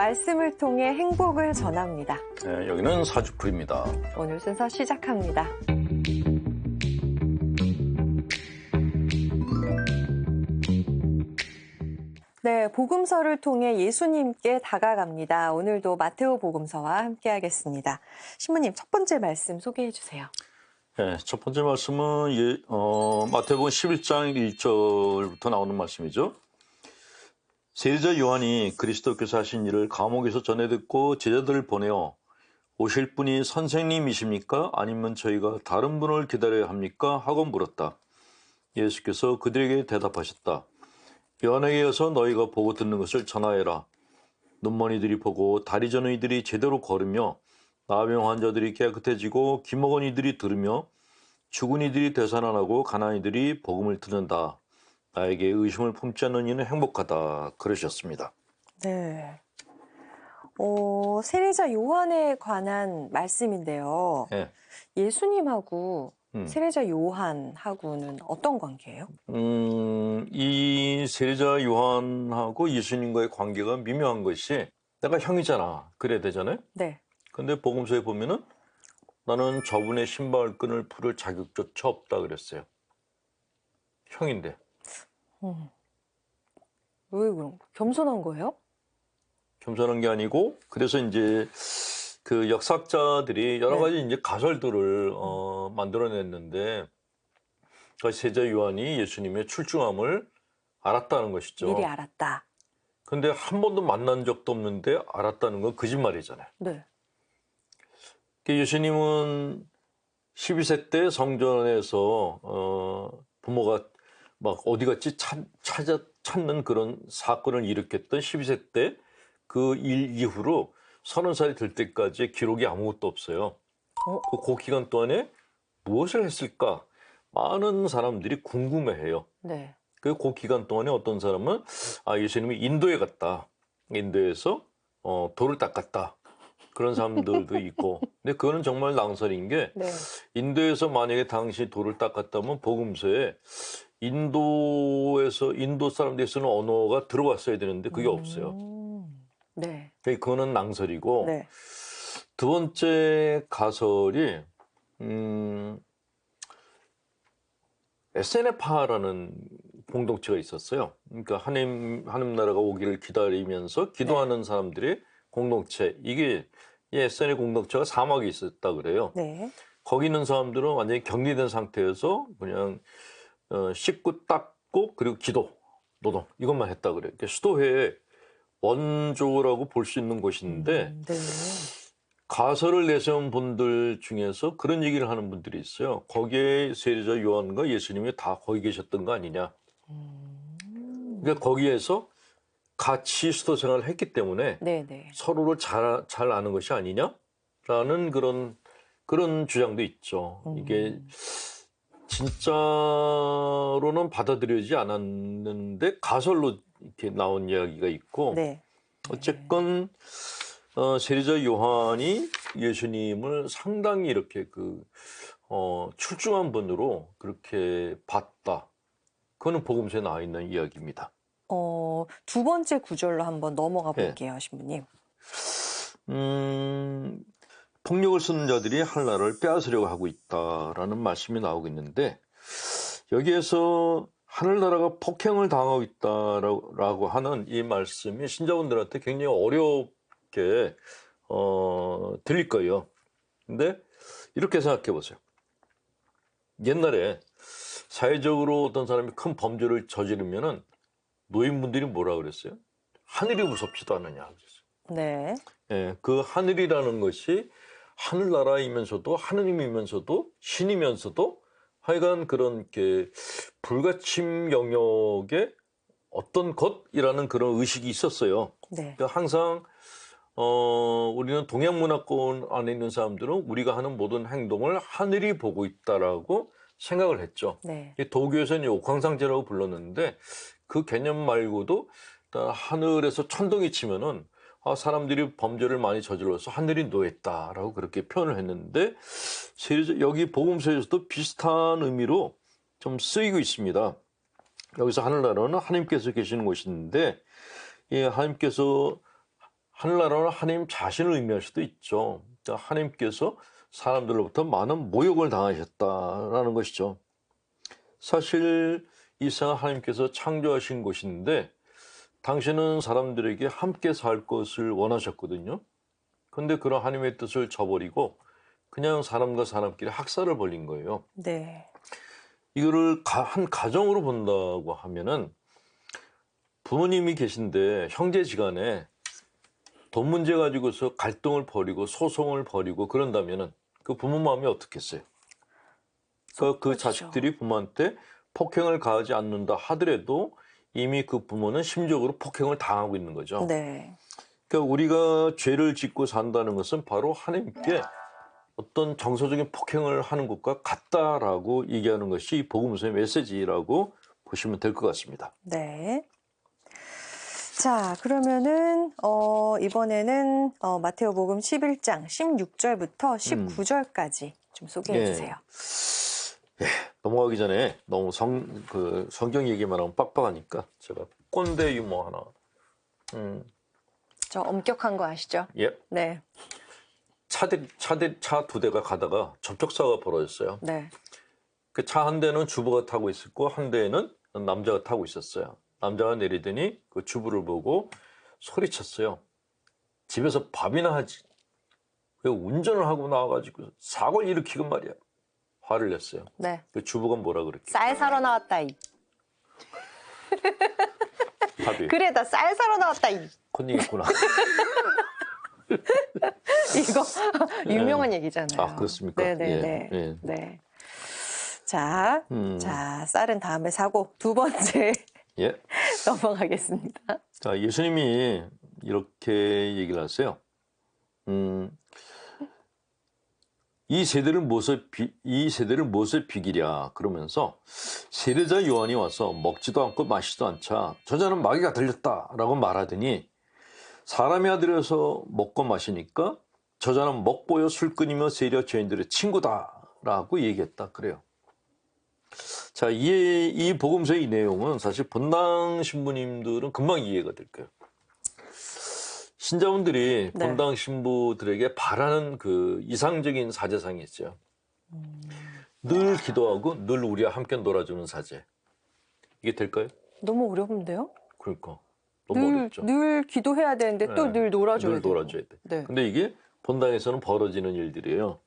말씀을 통해 행복을 전합니다. 네, 여기는 사주풀입니다. 오늘 순서 시작합니다. 네, 복음서를 통해 예수님께 다가갑니다. 오늘도 마테오 복음서와 함께하겠습니다. 신부님, 첫 번째 말씀 소개해 주세요. 네, 첫 번째 말씀은 마태복음 11장 1절부터 나오는 말씀이죠. 세리자 요한이 그리스도께서 하신 일을 감옥에서 전해 듣고 제자들을 보내어 오실 분이 선생님이십니까? 아니면 저희가 다른 분을 기다려야 합니까? 하고 물었다. 예수께서 그들에게 대답하셨다. 요한에게 이어서 너희가 보고 듣는 것을 전하여라. 눈먼 이들이 보고 다리 저는 이들이 제대로 걸으며 나병 환자들이 깨끗해지고 귀먹은 이들이 들으며 죽은 이들이 되살아나고 가난한 이들이 복음을 듣는다. 나에게 의심을 품지 않는 이는 행복하다. 그러셨습니다. 네. 세례자 요한에 관한 말씀인데요. 네. 예수님하고 세례자 요한하고는 어떤 관계예요? 이 세례자 요한하고 예수님과의 관계가 미묘한 것이 내가 형이잖아. 그래야 되잖아요. 네. 근데 복음서에 보면은 나는 저분의 신발 끈을 풀을 자격조차 없다 그랬어요. 형인데. 왜 그런 거? 겸손한 거예요? 겸손한 게 아니고 그래서 이제 그 역사학자들이 여러 가지 이제 가설들을 만들어냈는데 그 세자 요한이 예수님의 출중함을 알았다는 것이죠. 미리 알았다. 근데 한 번도 만난 적도 없는데 알았다는 건 거짓말이잖아요. 네. 예수님은 12세 때 성전에서 부모가 막 어디 갔지 찾는 그런 사건을 일으켰던 12세 때 그 일 이후로 30살이 될 때까지 기록이 아무것도 없어요. 그 기간 동안에 무엇을 했을까? 많은 사람들이 궁금해해요. 네. 그 기간 동안에 어떤 사람은 예수님이 인도에 갔다. 인도에서 돌을 닦았다. 그런 사람들도 있고. 근데 그거는 정말 낭설인 게 네. 인도에서 만약에 당시 돌을 닦았다면 복음서에 인도 사람들이 쓰는 언어가 들어왔어야 되는데 그게 없어요. 네. 그거는 낭설이고. 네. 두 번째 가설이 에세네파라는 공동체가 있었어요. 그러니까 하나님 나라가 오기를 기다리면서 기도하는 사람들의 공동체. 이게 이 에세네 공동체가 사막에 있었다 그래요. 네. 거기 있는 사람들은 완전히 격리된 상태에서 그냥 씻고 닦고 그리고 기도, 노동 이것만 했다 그래요. 그러니까 수도회의 원조라고 볼 수 있는 곳인데 네. 가설을 내세운 분들 중에서 그런 얘기를 하는 분들이 있어요. 거기에 세례자 요한과 예수님이 다 거기 계셨던 거 아니냐. 그러니까 거기에서 같이 수도 생활을 했기 때문에 네네. 서로를 잘 아는 것이 아니냐라는 그런 주장도 있죠. 이게 진짜로는 받아들여지지 않았는데 가설로 이렇게 나온 이야기가 있고 네. 어쨌건 세례자 요한이 예수님을 상당히 이렇게 출중한 분으로 그렇게 봤다. 그거는 복음서에 나와 있는 이야기입니다. 두 번째 구절로 한번 넘어가 볼게요, 신부님. 폭력을 쓰는 자들이 하늘나라를 빼앗으려고 하고 있다라는 말씀이 나오고 있는데 여기에서 하늘나라가 폭행을 당하고 있다라고 하는 이 말씀이 신자분들한테 굉장히 어렵게 들릴 거예요. 근데 이렇게 생각해 보세요. 옛날에 사회적으로 어떤 사람이 큰 범죄를 저지르면은 노인분들이 뭐라 그랬어요? 하늘이 무섭지도 않느냐 그랬어요. 네. 예, 그 하늘이라는 것이 하늘나라이면서도 하느님이면서도 신이면서도 하여간 그런 게 불가침 영역의 어떤 것이라는 그런 의식이 있었어요. 네. 그러니까 항상 우리는 동양 문화권 안에 있는 사람들은 우리가 하는 모든 행동을 하늘이 보고 있다라고 생각을 했죠. 네. 도교에서는 옥황상제라고 불렀는데 그 개념 말고도 하늘에서 천둥이 치면은 사람들이 범죄를 많이 저질러서 하늘이 노했다라고 그렇게 표현을 했는데 여기 복음서에서도 비슷한 의미로 좀 쓰이고 있습니다. 여기서 하늘나라는 하나님께서 계시는 곳인데 하나님께서 하늘나라는 하나님 자신을 의미할 수도 있죠. 그러니까 하나님께서 사람들로부터 많은 모욕을 당하셨다라는 것이죠. 사실 이 세상 하나님께서 창조하신 곳인데 당신은 사람들에게 함께 살 것을 원하셨거든요. 그런데 그런 하나님의 뜻을 저버리고 그냥 사람과 사람끼리 학살을 벌인 거예요. 네. 이거를 한 가정으로 본다고 하면은 부모님이 계신데 형제지간에 돈 문제 가지고서 갈등을 벌이고 소송을 벌이고 그런다면은 그 부모 마음이 어떻겠어요? 그러니까 그 그렇죠. 자식들이 부모한테 폭행을 가하지 않는다 하더라도 이미 그 부모는 심적으로 폭행을 당하고 있는 거죠. 네. 그러니까 우리가 죄를 짓고 산다는 것은 바로 하나님께 어떤 정서적인 폭행을 하는 것과 같다라고 얘기하는 것이 이 복음서의 메시지라고 보시면 될 것 같습니다. 네. 자, 그러면은 이번에는 마테오복음 11장 16절부터 19절까지 좀 소개해 예. 주세요. 넘어가기 전에 너무 성경 얘기만 하면 빡빡하니까 제가 꼰대 유머 하나. 저 엄격한 거 아시죠? 예. 네. 차 두 대가 가다가 접촉사고가 벌어졌어요. 네. 그 차 한 대는 주부가 타고 있었고 한 대에는 남자가 타고 있었어요. 남자가 내리더니 그 주부를 보고 소리쳤어요. 집에서 밥이나 하지. 왜 운전을 하고 나와가지고 사고를 일으키고 말이야. 화를 냈어요. 네. 그 주부가 뭐라 그랬게? 쌀 사러 나왔다 이. 답이. 그래, 나 쌀 사러 나왔다 이. 컨닝했구나. 이거 유명한 얘기잖아요. 아, 그렇습니까? 네네네. 예, 예. 네. 자, 쌀은 다음에 사고 두 번째 예. 넘어가겠습니다. 자, 예수님이 이렇게 얘기를 하세요. 이 세대를 무엇에 비기랴 그러면서 세례자 요한이 와서 먹지도 않고 마시지도 않자 저자는 마귀가 들렸다라고 말하더니 사람의 아들에서 먹고 마시니까 저자는 먹보여 술 끊이며 세려 죄인들의 친구다라고 얘기했다 그래요. 자, 이 복음서의 이 내용은 사실 본당 신부님들은 금방 이해가 될 거예요. 신자분들이 네. 본당 신부들에게 바라는 그 이상적인 사제상이 있어요. 늘 기도하고 늘 우리와 함께 놀아주는 사제. 이게 될까요? 너무 어려운데요? 그러니까 너무 어렵죠. 늘 기도해야 되는데 또 네. 늘 놀아줘야 늘 되고. 놀아줘야 돼. 네. 근데 이게 본당에서는 벌어지는 일들이에요.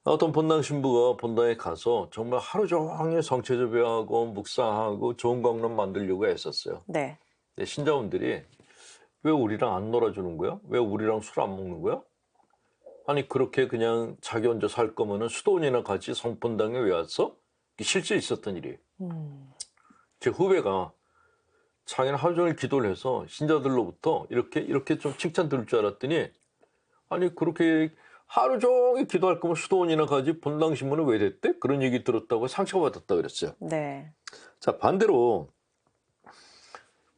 어떤 본당 신부가 본당에 가서 정말 하루 종일 성체조배하고 묵상하고 좋은 강론 만들려고 했었어요. 네. 근데 신자분들이 왜 우리랑 안 놀아주는 거야? 왜 우리랑 술 안 먹는 거야? 아니 그렇게 그냥 자기 혼자 살 거면은 수도원이나 같이 성본당에 왜 왔어? 이게 실제 있었던 일이에요. 제 후배가 자기는 하루 종일 기도를 해서 신자들로부터 이렇게 좀 칭찬 들을 줄 알았더니 아니 그렇게 하루 종일 기도할 거면 수도원이나 가지 본당 신문은 왜 됐대? 그런 얘기 들었다고 상처받았다 그랬어요. 네. 자, 반대로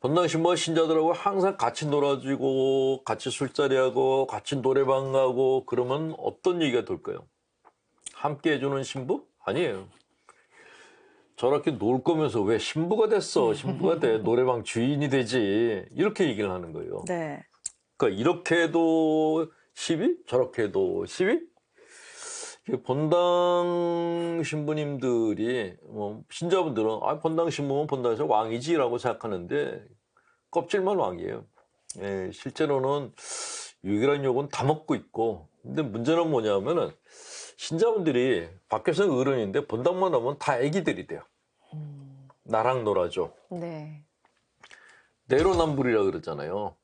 본당 신부가 신자들하고 항상 같이 놀아주고 같이 술자리하고 같이 노래방 가고 그러면 어떤 얘기가 될까요? 함께 해주는 신부? 아니에요. 저렇게 놀 거면서 왜 신부가 됐어? 신부가 돼. 노래방 주인이 되지. 이렇게 얘기를 하는 거예요. 네. 그러니까 이렇게 해도 시비? 저렇게 해도 시비? 본당 신부님들이 신자분들은 본당 신부면 본당에서 왕이지라고 생각하는데 껍질만 왕이에요. 예, 실제로는 유익이라는 욕은 다 먹고 있고 근데 문제는 뭐냐면은 신자분들이 밖에서는 어른인데 본당만 오면 다 애기들이 돼요. 나랑 놀아줘. 네. 내로남불이라 그러잖아요.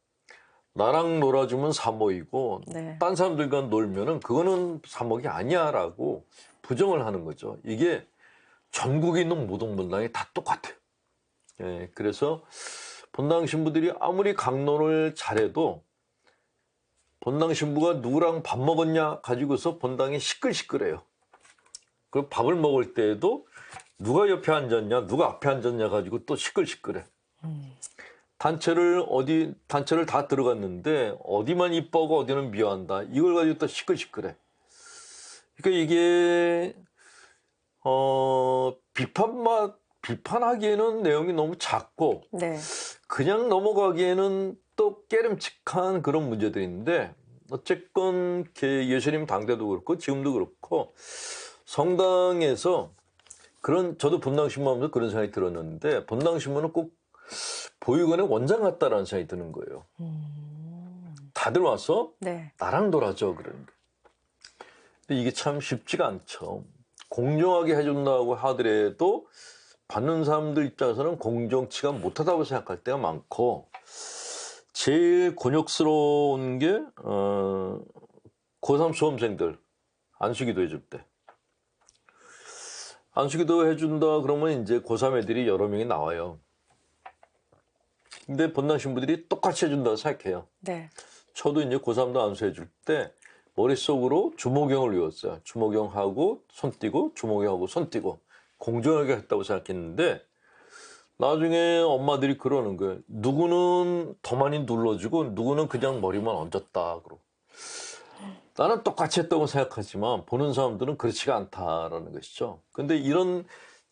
나랑 놀아주면 사모이고 네. 딴 사람들과 놀면은 그거는 사모이 아니야라고 부정을 하는 거죠. 이게 전국에 있는 모든 본당이 다 똑같아요. 예, 그래서 본당 신부들이 아무리 강론을 잘해도 본당 신부가 누구랑 밥 먹었냐 가지고서 본당이 시끌시끌해요. 그 밥을 먹을 때에도 누가 옆에 앉았냐 누가 앞에 앉았냐 가지고 또 시끌시끌해. 단체를 다 들어갔는데 어디만 이뻐하고 어디는 미워한다. 이걸 가지고 또 시끌시끌해. 그러니까 이게 비판하기에는 내용이 너무 작고 네. 그냥 넘어가기에는 또 깨름칙한 그런 문제들이 있는데 어쨌건 예수님 당대도 그렇고 지금도 그렇고 성당에서 그런 저도 본당신문하면서 그런 생각이 들었는데 본당신문은 꼭 보육원의 원장 같다라는 생각이 드는 거예요. 다들 와서 네. 나랑 놀아줘 그러는 거예요. 근데 이게 참 쉽지가 않죠. 공정하게 해준다고 하더라도 받는 사람들 입장에서는 공정치가 못하다고 생각할 때가 많고 제일 곤욕스러운 게 고3 수험생들 안수기도 해줄 때 안수기도 해준다 그러면 이제 고3 애들이 여러 명이 나와요. 근데 본당 신부들이 똑같이 해준다고 생각해요. 네. 저도 이제 고3도 안수해줄 때 머릿속으로 주모경을 외웠어요. 주모경하고 손 띄고 주모경하고 손 띄고 공정하게 했다고 생각했는데 나중에 엄마들이 그러는 거예요. 누구는 더 많이 눌러주고 누구는 그냥 머리만 얹었다 그러고. 나는 똑같이 했다고 생각하지만 보는 사람들은 그렇지가 않다라는 것이죠. 근데 이런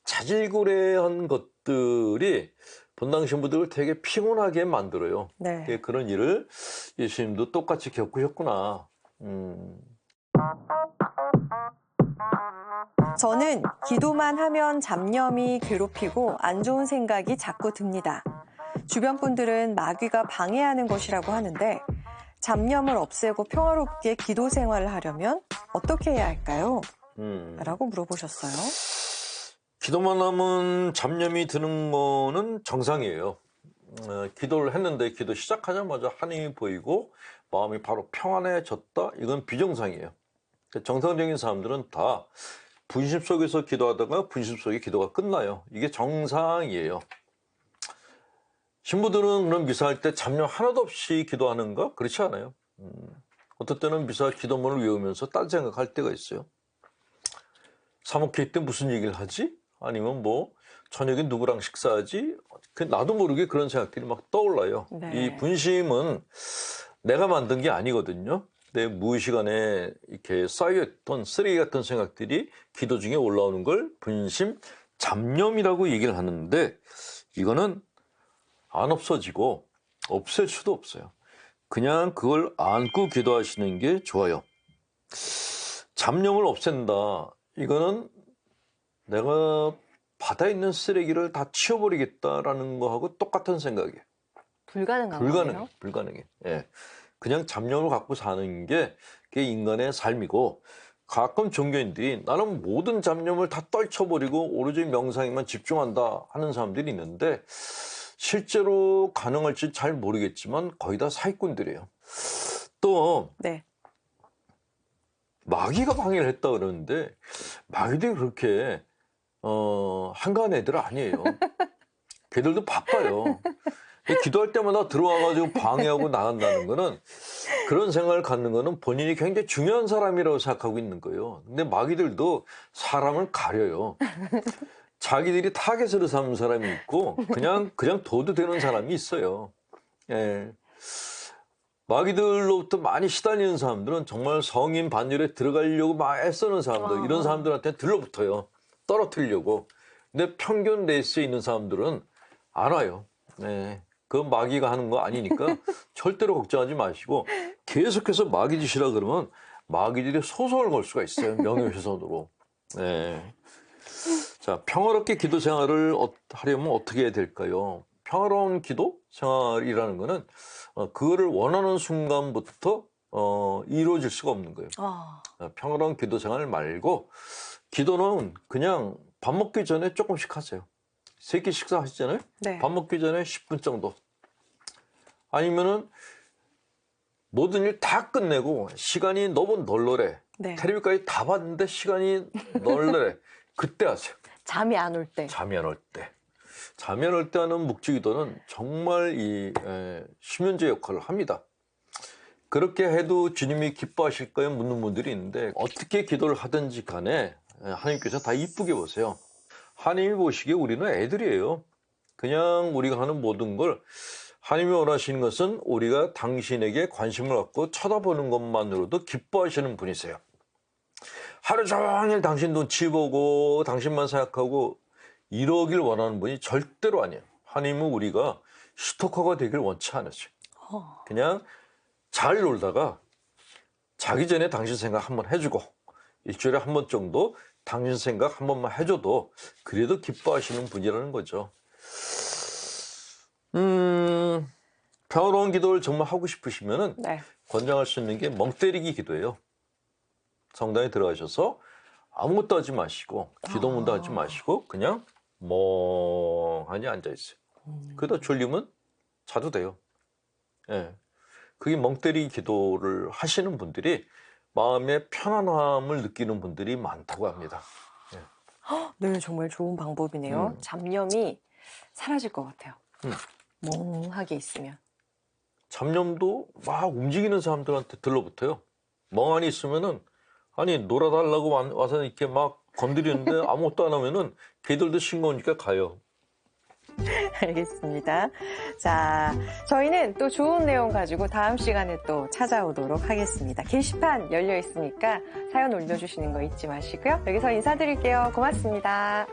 자질구레한 것들이 본당 신부들을 되게 피곤하게 만들어요. 네. 그런 일을 예수님도 똑같이 겪으셨구나. 저는 기도만 하면 잡념이 괴롭히고 안 좋은 생각이 자꾸 듭니다. 주변 분들은 마귀가 방해하는 것이라고 하는데 잡념을 없애고 평화롭게 기도 생활을 하려면 어떻게 해야 할까요? 라고 물어보셨어요. 기도만 하면 잡념이 드는 거는 정상이에요. 기도를 했는데 기도 시작하자마자 하나님이 보이고 마음이 바로 평안해졌다? 이건 비정상이에요. 정상적인 사람들은 다 분심 속에서 기도하다가 분심 속에 기도가 끝나요. 이게 정상이에요. 신부들은 그럼 미사할 때 잡념 하나도 없이 기도하는가? 그렇지 않아요. 어떨 때는 미사 기도문을 외우면서 딴 생각할 때가 있어요. 사목회의 때 무슨 얘기를 하지? 아니면 뭐 저녁에 누구랑 식사하지? 나도 모르게 그런 생각들이 막 떠올라요. 네. 이 분심은 내가 만든 게 아니거든요. 내 무의식안에 이렇게 쌓여있던 쓰레기 같은 생각들이 기도 중에 올라오는 걸 분심, 잡념이라고 얘기를 하는데 이거는 안 없어지고 없앨 수도 없어요. 그냥 그걸 안고 기도하시는 게 좋아요. 잡념을 없앤다. 이거는 내가 바다에 있는 쓰레기를 다 치워버리겠다라는 거하고 똑같은 생각이에요. 불가능한 거예요? 불가능해. 예. 그냥 잡념을 갖고 사는 게 그게 인간의 삶이고 가끔 종교인들이 나는 모든 잡념을 다 떨쳐버리고 오로지 명상에만 집중한다 하는 사람들이 있는데 실제로 가능할지 잘 모르겠지만 거의 다 사기꾼들이에요. 또 네. 마귀가 방해를 했다 그러는데 마귀들이 그렇게 한가한 애들 아니에요. 걔들도 바빠요. 기도할 때마다 들어와가지고 방해하고 나간다는 거는 그런 생각을 갖는 거는 본인이 굉장히 중요한 사람이라고 생각하고 있는 거예요. 근데 마귀들도 사람을 가려요. 자기들이 타겟으로 삼는 사람이 있고 그냥 둬도 되는 사람이 있어요. 예. 마귀들로부터 많이 시달리는 사람들은 정말 성인 반열에 들어가려고 막 애쓰는 사람들, 이런 사람들한테 들러붙어요. 떨어뜨리려고. 근데 평균 레이스에 있는 사람들은 안 와요. 네. 그 마귀가 하는 거 아니니까 절대로 걱정하지 마시고 계속해서 마귀 짓이라 그러면 마귀들이 소송을 걸 수가 있어요. 명예훼손으로. 네. 자, 평화롭게 기도 생활을 하려면 어떻게 해야 될까요? 평화로운 기도 생활이라는 거는 그거를 원하는 순간부터 이루어질 수가 없는 거예요. 평화로운 기도 생활 말고 기도는 그냥 밥 먹기 전에 조금씩 하세요. 세 끼 식사하시잖아요. 네. 밥 먹기 전에 10분 정도. 아니면은 모든 일 다 끝내고 시간이 너무 널널해. 네. 텔레비까지 다 봤는데 시간이 널널해. 그때 하세요. 잠이 안 올 때. 잠이 안 올 때. 잠이 안 올 때 하는 묵주기도는 정말 이 수면제 역할을 합니다. 그렇게 해도 주님이 기뻐하실까요? 묻는 분들이 있는데 어떻게 기도를 하든지 간에 하나님께서 다 이쁘게 보세요. 하나님이 보시기에 우리는 애들이에요. 그냥 우리가 하는 모든 걸 하나님이 원하시는 것은 우리가 당신에게 관심을 갖고 쳐다보는 것만으로도 기뻐하시는 분이세요. 하루 종일 당신 눈치 보고 당신만 생각하고 이러길 원하는 분이 절대로 아니에요. 하나님은 우리가 스토커가 되길 원치 않으세요. 그냥 잘 놀다가 자기 전에 당신 생각 한번 해주고 일주일에 한 번 정도 당신 생각 한 번만 해줘도 그래도 기뻐하시는 분이라는 거죠. 평화로운 기도를 정말 하고 싶으시면은 네. 권장할 수 있는 게 멍 때리기 기도예요. 성당에 들어가셔서 아무것도 하지 마시고 기도문도 하지 마시고 그냥 멍하니 앉아있어요. 그러다 졸리면 자도 돼요. 예. 그게 멍 때리기 기도를 하시는 분들이 마음의 편안함을 느끼는 분들이 많다고 합니다. 네, 정말 좋은 방법이네요. 잡념이 사라질 것 같아요. 멍하게 있으면. 잡념도 막 움직이는 사람들한테 들러붙어요. 멍하니 있으면은 아니 놀아달라고 와서 이렇게 막 건드리는데 아무것도 안 하면은 걔들도 싱거우니까 가요. 알겠습니다. 자, 저희는 또 좋은 내용 가지고 다음 시간에 또 찾아오도록 하겠습니다. 게시판 열려 있으니까 사연 올려주시는 거 잊지 마시고요. 여기서 인사드릴게요. 고맙습니다.